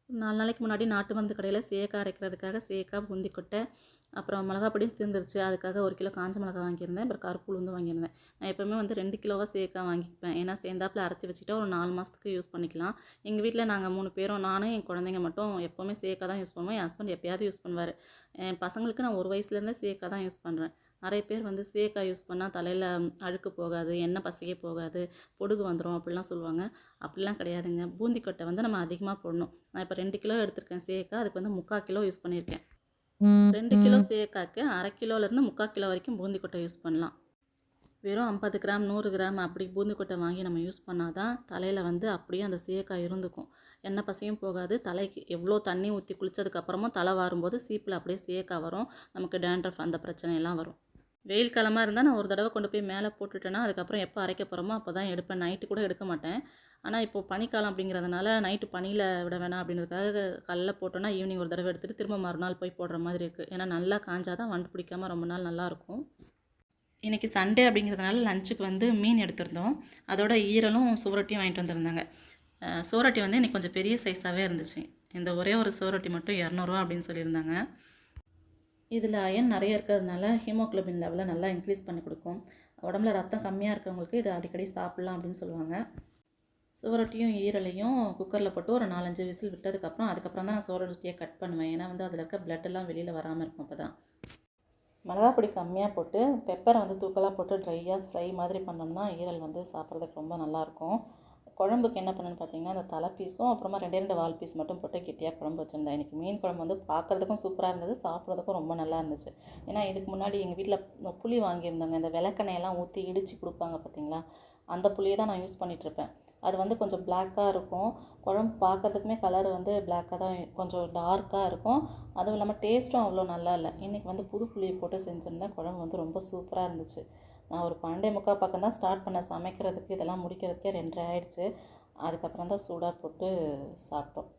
4 நாளைக்கு முன்னாடி நாட்டு மருந்து கடையில் சேக்காய் அரைக்கிறதுக்காக சேக்காய், பூந்தி கொட்டை, அப்புறம் மிளகா பொடியும் தீர்ந்துருச்சு. அதுக்காக 1 கிலோ காஞ்ச மிளகா வாங்கியிருந்தேன். அப்புறம் கருப்பு உளுந்தும் வாங்கியிருந்தேன். நான் எப்போவுமே வந்து 2 கிலோவாக சேக்காய் வாங்கிப்பேன். ஏன்னா சேர்ந்தாப்புல அரைச்சி வச்சுட்டா ஒரு 4 மாதத்துக்கு யூஸ் பண்ணிக்கலாம். எங்கள் வீட்டில் நாங்கள் 3 பேரும், நானும் என் குழந்தைங்க மட்டும் எப்போவுமே சேக்காய் தான் யூஸ் பண்ணுவோம். என் ஹஸ்பண்ட் எப்பயாவது யூஸ் பண்ணுவார். என் பசங்களுக்கு நான் 1 வயசுலேருந்தே சேக்காய் தான் யூஸ் பண்ணுறேன். நிறைய பேர் வந்து சேக்காய் யூஸ் பண்ணால் தலையில் அழுக்கு போகாது, எண்ணெய் பசையே போகாது, பொடுகு வந்துடும் அப்படிலாம் சொல்லுவாங்க. அப்படிலாம் கிடையாதுங்க. பூந்தி கொட்டை வந்து நம்ம அதிகமாக போடணும். நான் இப்போ 2 கிலோ எடுத்திருக்கேன் சேக்காய். அதுக்கு வந்து 3/4 கிலோ யூஸ் பண்ணியிருக்கேன். 2 கிலோ சேக்காய்க்கு 1/2 கிலோலேருந்து 3/4 கிலோ வரைக்கும் பூந்தி கொட்டை யூஸ் பண்ணலாம். வெறும் 50 கிராம் 100 கிராம் அப்படி பூந்தி கொட்டை வாங்கி நம்ம யூஸ் பண்ணால் தான் தலையில் வந்து அப்படியே அந்த சேக்காய் இருந்துக்கும். எண்ணெய் பசையும் போகாது. தலைக்கு எவ்வளோ தண்ணி ஊற்றி குளித்ததுக்கப்புறமும் தலை வாரும்போது சீப்பில் அப்படியே சேக்காய் வரும். நமக்கு டேண்ட்ரஃப் அந்த பிரச்சனையெல்லாம் வரும். வெயில் காலமாக இருந்தால் நான் ஒரு தடவை கொண்டு போய் மேலே போட்டுட்டேன்னா அதுக்கப்புறம் எப்போ அரைக்க போகிறோமோ அப்போ தான் எடுப்பேன். நைட்டு கூட எடுக்க மாட்டேன். ஆனால் இப்போது பனிக்காலம் அப்படிங்கிறதுனால நைட்டு பனியில் விட வேணாம் அப்படின்றதுக்காக காலைல போட்டோன்னா ஈவினிங் ஒரு தடவை எடுத்துகிட்டு திரும்ப மறுநாள் போய் போடுற மாதிரி இருக்குது. ஏன்னா நல்லா காஞ்சால் தான் வண்டு பிடிக்காமல் ரொம்ப நாள் நல்லாயிருக்கும். இன்றைக்கி சண்டே அப்படிங்கிறதுனால லஞ்சுக்கு வந்து மீன் எடுத்திருந்தோம். அதோட ஈரலும் சுவரொட்டியும் வாங்கிட்டு வந்திருந்தாங்க. சுவரொட்டி வந்து இன்றைக்கி கொஞ்சம் பெரிய சைஸாகவே இருந்துச்சு. இந்த ஒரே ஒரு சுவரொட்டி மட்டும் 200 அப்படின்னு சொல்லியிருந்தாங்க. இதில் அயன் நிறைய இருக்கிறதுனால ஹீமோக்ளோபின் லெவலை நல்லா இன்க்ரீஸ் பண்ணி கொடுக்கும். உடம்புல ரத்தம் கம்மியாக இருக்கிறவங்களுக்கு இதை அடிக்கடி சாப்பிட்லாம் அப்படின்னு சொல்லுவாங்க. சுவரொட்டியும் ஈரலையும் குக்கரில் போட்டு ஒரு 4-5 விசில் விட்டதுக்கப்புறம் அதுக்கப்புறம் தான் நான் சுவரொட்டியை கட் பண்ணுவேன். ஏன்னா வந்து அதில் இருக்க பிளட்டெல்லாம் வெளியில் வராமல் இருக்கும். அப்போ தான் மிளகா பொடி கம்மியாக போட்டு பெப்பரை வந்து தூக்கலாக போட்டு ட்ரையாக ஃப்ரை மாதிரி பண்ணோம்னா ஈரல் வந்து சாப்பிட்றதுக்கு ரொம்ப நல்லாயிருக்கும். குழம்புக்கு என்ன பண்ணேன்னு பார்த்தீங்கன்னா அந்த தலை பீஸும் அப்புறமா 2 வால் பீஸ் மட்டும் போட்டு கெட்டியாக குழம்பு வச்சுருந்தேன். இன்றைக்கி மீன் குழம்பு வந்து பார்க்குறதுக்கும் சூப்பராக இருந்தது, சாப்பிட்றதுக்கும் ரொம்ப நல்லா இருந்துச்சு. ஏன்னா இதுக்கு முன்னாடி எங்கள் வீட்டில் புளி வாங்கியிருந்தாங்க. இந்த விளக்கெண்ணெயெல்லாம் ஊற்றி இடித்து கொடுப்பாங்க பார்த்தீங்களா, அந்த புளியை தான் நான் யூஸ் பண்ணிகிட்ருப்பேன். அது வந்து கொஞ்சம் பிளாக்காக இருக்கும். குழம்பு பார்க்குறதுக்குமே கலர் வந்து பிளாக்காக தான், கொஞ்சம் டார்க்காக இருக்கும். அதுவும் இல்லாமல் டேஸ்ட்டும் அவ்வளோ நல்லா இல்லை. இன்றைக்கி வந்து புது புளியை போட்டு செஞ்சுருந்தேன். குழம்பு வந்து ரொம்ப சூப்பராக இருந்துச்சு. நான் ஒரு 12:45 பக்கம் தான் ஸ்டார்ட் பண்ணேன் சமைக்கிறதுக்கு. இதெல்லாம் முடிக்கிறதுக்கே 2:30 ஆயிடுச்சு. அதுக்கப்புறம் தான் சூடாக போட்டு சாப்பிட்டோம்.